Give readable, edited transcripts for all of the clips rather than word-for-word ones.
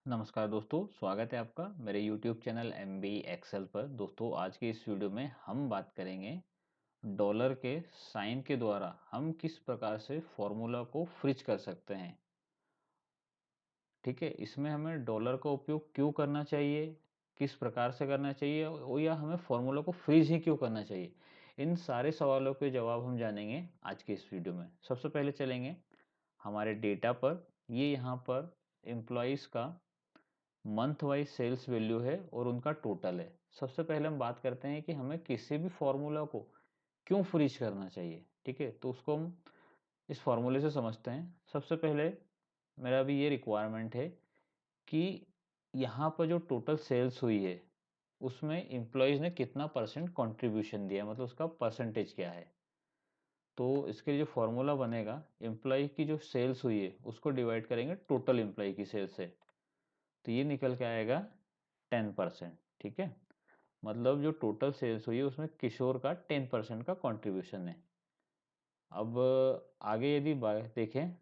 नमस्कार दोस्तों, स्वागत है आपका मेरे YouTube चैनल MBE एक्सेल पर। दोस्तों, आज के इस वीडियो में हम बात करेंगे डॉलर के साइन के द्वारा हम किस प्रकार से फॉर्मूला को फ्रीज कर सकते हैं। ठीक है, इसमें हमें डॉलर का उपयोग क्यों करना चाहिए, किस प्रकार से करना चाहिए और या हमें फॉर्मूला को फ्रीज ही क्यों करना चाहिए। इन सारे सवालों के जवाब हम जानेंगे आज के इस वीडियो में। सबसे पहले चलेंगे हमारे डेटा पर। ये यहाँ पर एम्प्लॉइज़ का मंथ वाइज सेल्स वैल्यू है और उनका टोटल है। सबसे पहले हम बात करते हैं कि हमें किसी भी फॉर्मूला को क्यों फ्रीज करना चाहिए। ठीक है, तो उसको हम इस फॉर्मूले से समझते हैं। सबसे पहले मेरा भी ये रिक्वायरमेंट है कि यहाँ पर जो टोटल सेल्स हुई है उसमें एम्प्लॉयज़ ने कितना परसेंट कंट्रीब्यूशन दिया, मतलब उसका परसेंटेज क्या है। तो इसके लिए जो फॉर्मूला बनेगा, एम्प्लॉय की जो सेल्स हुई है उसको डिवाइड करेंगे टोटल एम्प्लॉय की सेल्स से, तो ये निकल के आएगा 10%। ठीक है, मतलब जो टोटल सेल्स हुई है उसमें किशोर का 10% का कंट्रीब्यूशन है। अब आगे यदि देखें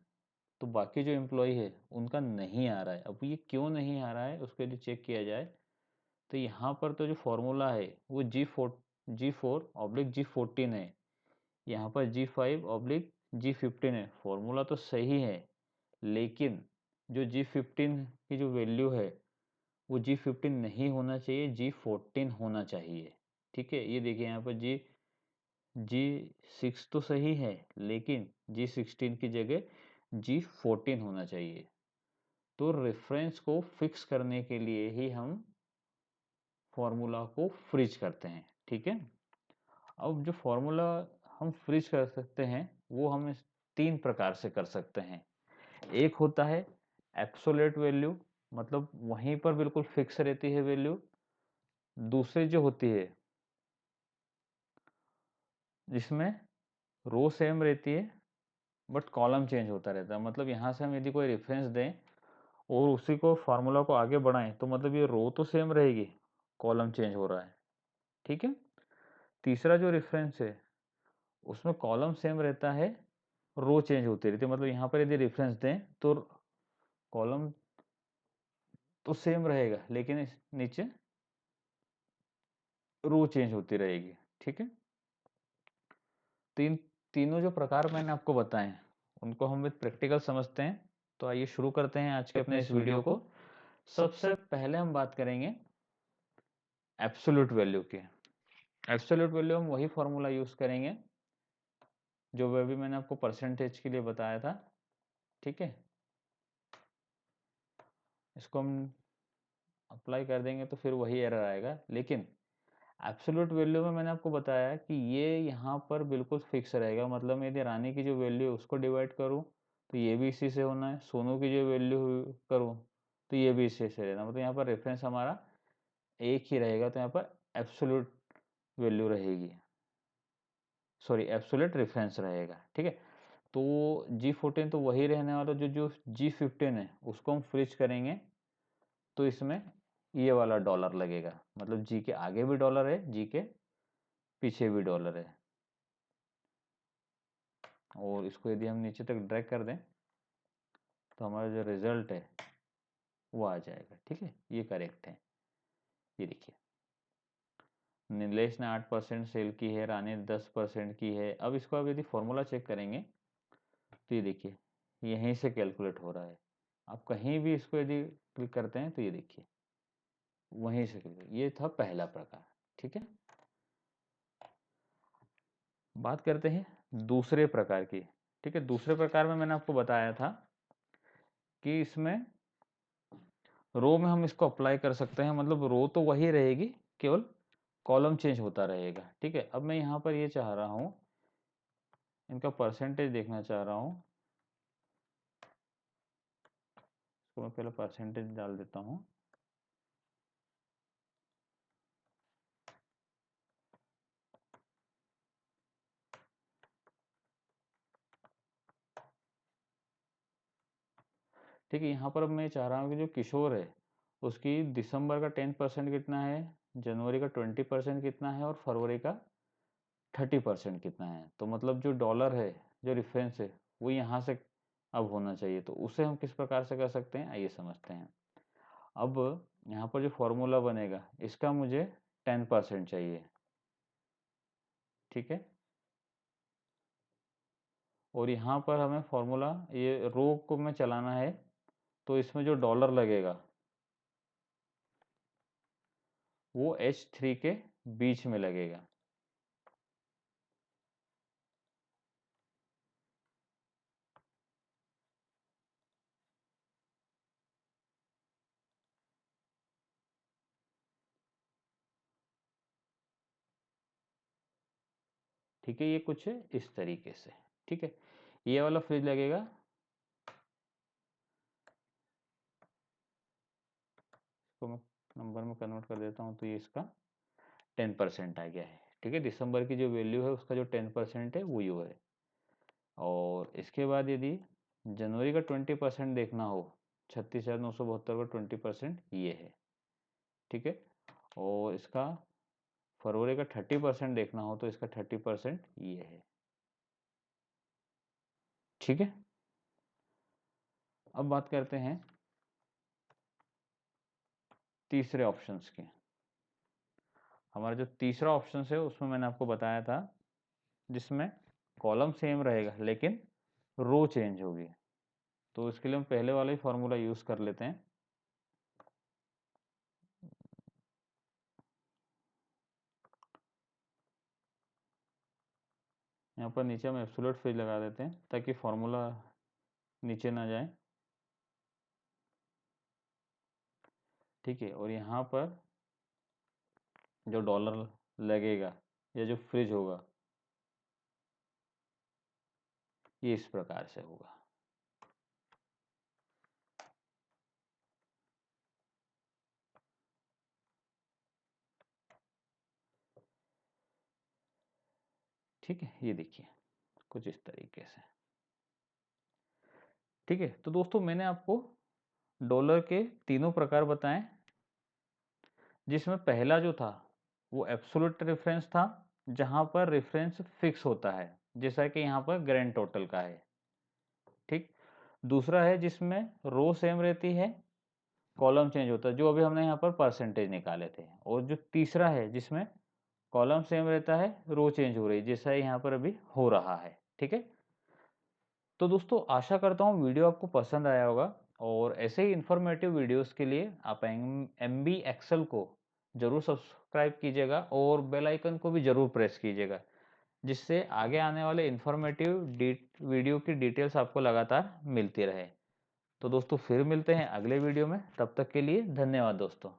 तो बाकी जो एम्प्लॉय है उनका नहीं आ रहा है। अब ये क्यों नहीं आ रहा है उसके लिए चेक किया जाए तो यहाँ पर तो जो फॉर्मूला है वो G4/G14 है। यहाँ पर G5/G15 है। फॉर्मूला तो सही है, लेकिन जो G15 की जो वैल्यू है वो G15 नहीं होना चाहिए, G14 होना चाहिए। ठीक है, ये देखिए यहाँ पर G6 तो सही है, लेकिन G16 की जगह G14 होना चाहिए। तो रेफरेंस को फिक्स करने के लिए ही हम फॉर्मूला को फ्रीज करते हैं। ठीक है, अब जो फॉर्मूला हम फ्रीज कर सकते हैं वो हम इस 3 प्रकार से कर सकते हैं। एक होता है एब्सोल्यूट वैल्यू, मतलब वहीं पर बिल्कुल फिक्स रहती है वैल्यू। दूसरी जो होती है जिसमें रो सेम रहती है बट कॉलम चेंज होता रहता है। मतलब यहाँ से हम यदि कोई रेफरेंस दें और उसी को फार्मूला को आगे बढ़ाएं तो मतलब ये रो तो सेम रहेगी, कॉलम चेंज हो रहा है। ठीक है, तीसरा जो रेफरेंस है उसमें कॉलम सेम रहता है, रो चेंज होती रहती है। मतलब यहाँ पर यदि रेफरेंस दें तो कॉलम तो सेम रहेगा लेकिन नीचे रो चेंज होती रहेगी। ठीक है, तीनों जो प्रकार मैंने आपको बताए उनको हम विद प्रैक्टिकल समझते हैं। तो आइए शुरू करते हैं आज के अपने इस वीडियो को। सबसे पहले हम बात करेंगे एब्सोल्यूट वैल्यू की। एब्सोल्यूट वैल्यू हम वही फॉर्मूला यूज करेंगे जो वह भी मैंने आपको परसेंटेज के लिए बताया था। ठीक है, इसको हम अप्लाई कर देंगे तो फिर वही एरर आएगा। लेकिन एब्सोल्यूट वैल्यू में मैंने आपको बताया कि ये यहाँ पर बिल्कुल फिक्स रहेगा। मतलब मैं यदि रानी की जो वैल्यू है उसको डिवाइड करूँ तो ये भी इसी से होना है, सोनू की जो वैल्यू करूँ तो ये भी इसी से रहना। मतलब यहाँ पर रेफरेंस हमारा एक ही रहेगा, तो यहाँ पर एब्सोल्यूट वैल्यू रहेगी, सॉरी एब्सोल्यूट रेफरेंस रहेगा। ठीक है, तो G14 तो वही रहने वाला। जो जो G15 है उसको हम फ्रीज करेंगे तो इसमें ये वाला डॉलर लगेगा। मतलब G के आगे भी डॉलर है, G के पीछे भी डॉलर है। और इसको यदि हम नीचे तक ड्रैग कर दें तो हमारा जो रिजल्ट है वो आ जाएगा। ठीक है, ये करेक्ट है। ये देखिए, नीलेश ने 8% सेल की है, रानी ने 10% की है। अब इसको अब यदि फॉर्मूला चेक करेंगे तो ये देखिए यहीं से कैलकुलेट हो रहा है। आप कहीं भी इसको यदि क्लिक करते हैं तो ये देखिए वहीं से क्लिक। ये था पहला प्रकार। ठीक है, बात करते हैं दूसरे प्रकार की। ठीक है, दूसरे प्रकार में मैंने आपको बताया था कि इसमें रो में हम इसको अप्लाई कर सकते हैं। मतलब रो तो वही रहेगी, केवल कॉलम चेंज होता रहेगा। ठीक है, अब मैं यहाँ पर ये चाह रहा हूँ, इनका परसेंटेज देखना चाह रहा हूँ। इसको मैं पहले परसेंटेज डाल देता हूँ। ठीक है, यहाँ पर अब मैं चाह रहा हूँ कि जो किशोर है उसकी दिसंबर का 10% कितना है, जनवरी का 20% कितना है और फरवरी का 30% कितना है। तो मतलब जो डॉलर है, जो रेफरेंस है, वो यहाँ से अब होना चाहिए। तो उसे हम किस प्रकार से कर सकते हैं, आइए समझते हैं। अब यहाँ पर जो फॉर्मूला बनेगा इसका मुझे 10% चाहिए, ठीक है। और यहाँ पर हमें फॉर्मूला ये रो को में चलाना है, तो इसमें जो डॉलर लगेगा वो H3 के बीच में लगेगा। ठीक है, ये कुछ इस तरीके से, ठीक है। ये वाला फ्रिज लगेगा, इसको मैं नंबर में कन्वर्ट कर देता हूँ, तो ये इसका 10% आ गया है, ठीक है। दिसंबर की जो वैल्यू है उसका जो 10% है वो ये है। और इसके बाद यदि जनवरी का 20% देखना हो, 36,972 का 20% ये है, ठीक है। और इसका फरवरी का 30% देखना हो तो इसका 30% ये है, ठीक है। अब बात करते हैं तीसरे ऑप्शंस की। हमारा जो तीसरा ऑप्शन है उसमें मैंने आपको बताया था जिसमें कॉलम सेम रहेगा लेकिन रो चेंज होगी। तो इसके लिए हम पहले वाला ही फॉर्मूला यूज कर लेते हैं। यहाँ पर नीचे हम एब्सोल्यूट फ्रिज लगा देते हैं ताकि फॉर्मूला नीचे ना जाए, ठीक है। और यहाँ पर जो डॉलर लगेगा या जो फ्रिज होगा ये इस प्रकार से होगा। ठीक है, ये देखिए कुछ इस तरीके से, ठीक है। तो दोस्तों मैंने आपको डॉलर के तीनों प्रकार बताएं, जिसमें पहला जो था वो एब्सोल्यूट रेफरेंस था, जहां पर रेफरेंस फिक्स होता है जैसा कि यहाँ पर ग्रैंड टोटल का है, ठीक। दूसरा है जिसमें रो सेम रहती है, कॉलम चेंज होता है, जो अभी हमने यहाँ पर परसेंटेज निकाले थे। और जो तीसरा है जिसमें कॉलम सेम रहता है, रो चेंज हो रही है, जैसा यहाँ पर अभी हो रहा है, ठीक है। तो दोस्तों आशा करता हूँ वीडियो आपको पसंद आया होगा, और ऐसे ही इन्फॉर्मेटिव वीडियोस के लिए आप MB एक्सेल को जरूर सब्सक्राइब कीजिएगा और बेल आइकन को भी जरूर प्रेस कीजिएगा, जिससे आगे आने वाले इन्फॉर्मेटिव वीडियो की डिटेल्स आपको लगातार मिलती रहे। तो दोस्तों फिर मिलते हैं अगले वीडियो में, तब तक के लिए धन्यवाद दोस्तों।